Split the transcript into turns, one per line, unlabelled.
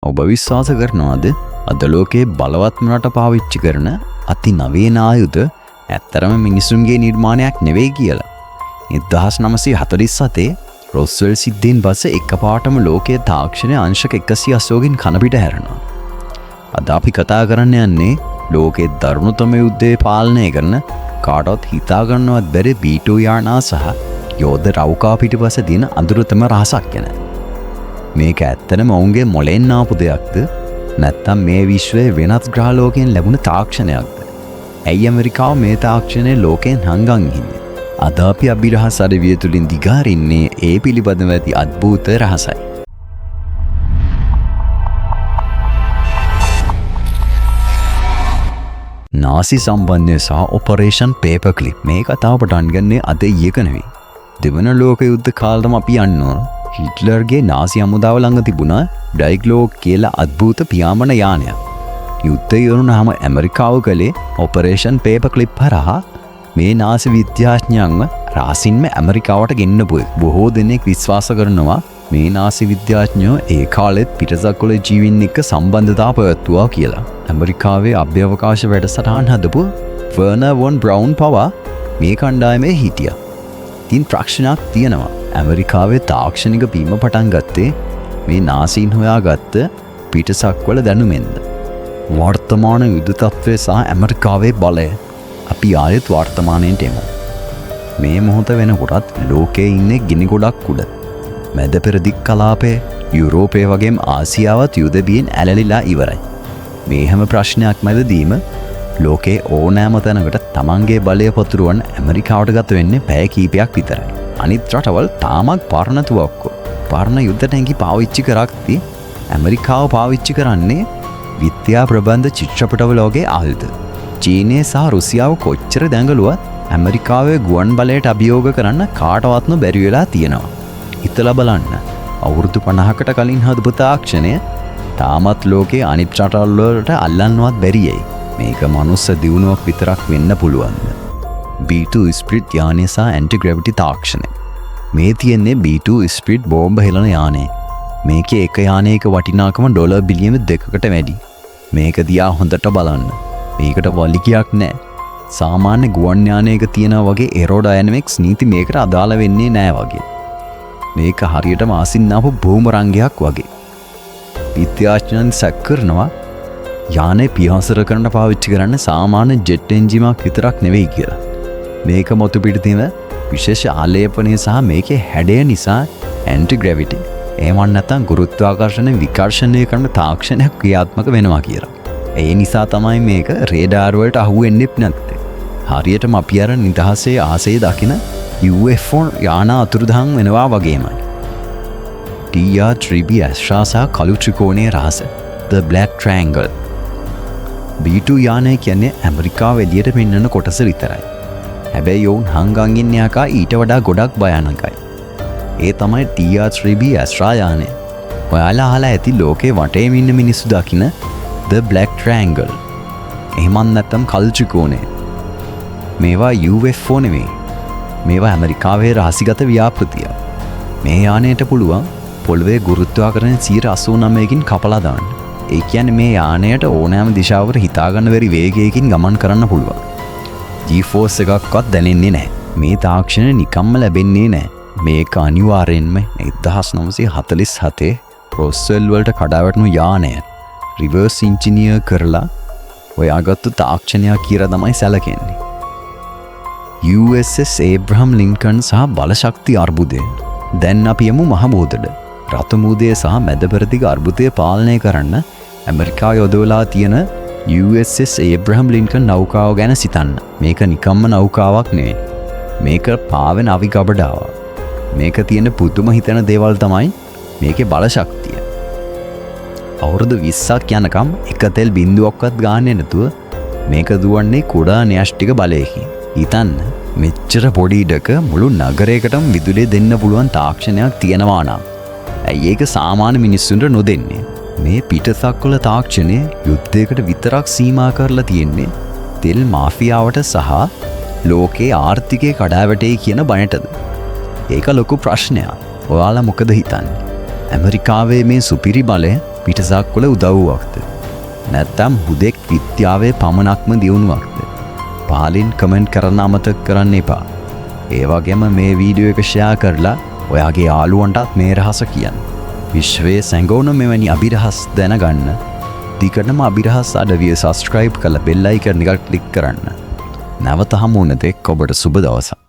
ඔබ විශ්වාස කරනවාද අද ලෝකයේ බලවත්ම රට පාවිච්චි කරන අති නවීන ආයුධ ඇත්තරම මිනිසුන්ගේ නිර්මාණයක් නෙවෙයි කියලා? 1947 රොස්වෙල් සිද්ධීන් පස්සේ එකපාරටම ලෝකයේ තාක්ෂණය අංශක 180කින් කනපිට හැරෙනවා. අද අපි කතා කරන්න යන්නේ ලෝකයේ දරුණුතම යුද්ධය පාලනය කරන කාටවත් හිතා ගන්නවත් බැරි B2 යානා සහ යෝධ රවුකා පිටිපස්ස දින අඳුරතම රහසක් ගැන. මේක ඇත්තටම ඔවුන්ගේ මොලෙන් ආපු දෙයක්ද නැත්නම් මේ විශ්වයේ වෙනත් ග්‍රහලෝකයෙන් ලැබුණ තාක්ෂණයක්ද? ඇයි ඇමරිකාව මේ තාක්ෂණය ලෝකයෙන් හංගන් ඉන්නේ? අද අපි අභිරහස් අඩවිය තුලින් දිගාරින්නේ ඒ පිළිබඳව ඇති අద్භූත රහසයි. නාසි සම්බන්ධය සහ ඔපරේෂන් පේපර් ක්ලිප් මේ කතාව පටන් ගන්නේ අද ඊයක නෙවෙයි. දෙවන ලෝක යුද්ධ කාලෙම අපි යන්න ඕන. හිට්ලර්ගේ නාසි හමුදාව ළඟ තිබුණා ඩයිග්ලෝග් කියලා අద్භූත පියාඹන යානයක්. යුද්ධය යනුනහම ඇමරිකාව කළේ ඔපරේෂන් පේපර් ක්ලිප් හරහා මේ නාසි විද්‍යාඥයන්ව රාසින්ම ඇමරිකාවට ගෙන්නපු බොහෝ දෙනෙක් විශ්වාස කරනවා මේ නාසි විද්‍යාඥයෝ ඒ කාලෙත් පිටසක්වල ජීවීන් එක්ක සම්බන්ධතාව පැවැත්තුවා කියලා. ඇමරිකාවේ අභ්‍යවකාශ වැඩසටහන් හදපු වර්නර් වොන් බ්‍රවුන් පවා මේ කණ්ඩායමේ හිටියා. ඉතින් ප්‍රශ්නයක් තියෙනවා. ඇමරිකාවේ තාක්ෂණික බීම පටන් ගත්තේ මේ නාසීන් හොයාගත්ත පිටසක්වල දැනුමෙන්ද? වර්තමාන යුද්ධ තත්ත්වය සහ ඇමරිකාවේ බලය අපි ආයෙත් වර්තමානයට එමු. මේ මොහොත වෙනකොටත් ලෝකයේ ඉන්නේ ගිනි ගොඩක් උඩ. මැද පෙරදිග කලාපයේ යුරෝපය වගේම ආසියාවත් යුද බියෙන් ඇලලිලා ඉවරයි. මේ හැම ප්‍රශ්නයක් මැදදීම ලෝකයේ ඕනෑම තැනකට තමන්ගේ බලය පතුරවන්න ඇමරිකාවට ගත වෙන්නේ පැය කීපයක් විතරයි. අනිත් රටවල් තාමත් පරණ තුවක්කු පරණ යුද්ධ ටැංකි පාවිච්චි කරද්දී ඇමරිකාව පාවිච්චි කරන්නේ විද්‍යා ප්‍රබන්ධ චිත්‍රපටවල වගේ ආයුධ. චීනය සහ රුසියාව කොච්චර දැඟලුවත් ඇමරිකාවේ ගුවන් බලයට අභියෝග කරන්න කාටවත්ම බැරි වෙලා තියෙනවා. හිතලා බලන්න. අවුරුදු 50කට කලින් හදපු තාක්ෂණය තාමත් ලෝකයේ අනිත් රටවල් වලට අල්ලන්නවත් බැරියයි. මේක මනුස්ස දියුණුවක් විතරක් වෙන්න පුළුවන්ද? B2 ස්පිරිට් යානය සහ ඇන්ටි-ග්‍රැවිටි තාක්ෂණය. මේ තියෙන්නේ B2 ස්පිරිට් බෝම්බ හෙළන යානය. මේකේ එක යානයක වටිනාකම ඩොලර් බිලියන 2කට වැඩි. මේක දිහා හොඳට බලන්න. මේකට වලිගයක් නැහැ. සාමාන්‍ය ගුවන් යානයක තියෙනා වගේ ඒරෝඩයිනමික්ස් නීති මේකට අදාළ වෙන්නේ නැහැ වගේ. මේක හරියටම ආසින්න ආපු බූමරංගයක් වගේ. විද්‍යාඥයන් සැක කරනවා යානේ පියාසර කරන්න පාවිච්චි කරන්න සාමාන්‍ය ජෙට් එන්ජිමක් විතරක් නෙවෙයි කියලා. මේක මොතු පිට තියෙන විශේෂ ආලේපනය සහ මේකේ හැඩය නිසා ඇන්ටි-ග්‍රැවිටි එහෙම නැත්නම් ගුරුත්වාකර්ෂණ විකර්ෂණය කරන තාක්ෂණයක් ක්‍රියාත්මක වෙනවා කියලා. ඒ නිසා තමයි මේක රේඩාර් වලට අහු වෙන්නේ නැත්තේ. හරියටම අපි අර නිදහසේ ආසේ දකින UFO යාන අතුරුදහන් වෙනවා වගේමයි. TR-3B ඇස්ට්‍රා සහ කළු ත්‍රිකෝණයේ රහස The Black Triangle. B2 යානය කියන්නේ ඇමරිකාව එළියට පෙන්වන කොටස විතරයි. හැබැයි යෝන් හංගන් ඉන්න යකා ඊට වඩා ගොඩක් භයානකයි. ඒ තමයි TR-3B ඇස්ට්‍රා යානය. ඔයාලා අහලා ඇති ලෝකේ වටේම ඉන්න මිනිස්සු දකින The Black Triangle. එහෙමත් නැත්නම් කළු ත්‍රිකෝණය. මේවා UFO නෙවෙයි. මේවා ඇමරිකාවේ රහසිගත ව්‍යාපෘතිය. මේ යානයට පුළුවන් පොළවේ ගුරුත්වාකර්ෂණය 89කින් කපලා දාන්න. ඒ කියන්නේ මේ යානයට ඕනෑම දිශාවකට හිතාගන්න බැරි වේගයකින් ගමන් කරන්න පුළුවන්. G-force එකක්වත් දැනෙන්නේ නැහැ. මේ තාක්ෂණය නිකම්ම ලැබෙන්නේ නැහැ. මේක අනිවාර්යෙන්ම 1947 රොස්වෙල් වලට කඩාවැටුණු යානය රිවර්ස් ඉන්ජිනියර් කරලා හොයාගත්තු තාක්ෂණයක් කියලා තමයි සැලකෙන්නේ. USS ඒබ්‍රහම් ලින්කන් සහ බලශක්ති අර්බුදය. දැන් අපි යමු මහබෝධට. රතුමුදය සහ මැදපෙරදිග අර්බුදය පාලනය කරන්න ඇමරිකාව යොදවලා තියෙන USS ඒබ්‍රහම් ලින්කන් නෞකාව ගැන සිතන්න. මේක නිකම්ම නෞකාවක් නෙවෙයි. මේක පාවෙන අවි ගබඩාවක්. මේක තියෙන පුදුම හිතන දේවල් තමයි මේකේ බලශක්තිය. අවුරුදු 20ක් යනකම් එක තෙල් බින්දුවක්වත් ගාන්නේ නැතුව මේක දුවන්නේ කුඩා න්‍යෂ්ටික බලයකින්. හිතන්න මෙච්චර පොඩි ඉඩක මුළු නගරයකටම විදුලිය දෙන්න පුළුවන් තාක්ෂණයක් තියෙනවා නම් ඇයි ඒක සාමාන්‍ය මිනිස්සුන්ට නොදෙන්නේ? මේ පිටසක්වල තාක්ෂණය යුද්ධයකට විතරක් සීමා කරලා තියෙන්නේ තෙල් මාෆියාවට සහ ලෝකේ ආර්ථිකය කඩාවැටේ කියන බණටද? ඒක ලොකු ප්‍රශ්නයක්. ඔයාලා මොකද හිතන්නේ? ඇමරිකාවේ මේ සුපිරි බලය පිටසක්වල උදව්වක්ද? නැත්තම් හුදෙක් විද්‍යාවේ පමණක්ම දියුණුවක්ද? පහලින් කමෙන්ට් කරන්න අමතක කරන්න එපා. ඒ වගේම මේ වීඩියෝ එක ෂෙයා කරලා ඔයාගේ යාළුවන්ටත් මේ රහස කියන්න. විශ්වයේ සැඟවුණු මෙවැනි අභිරහස් දැනගන්න දිගටම අභිරහස් අඩවිය සබස්ක්‍රයිබ් කරලා බෙල් අයිකන් එක ක්ලික් කරන්න. නැවත හමු වෙන තෙක් ඔබට සුබ දවසක්.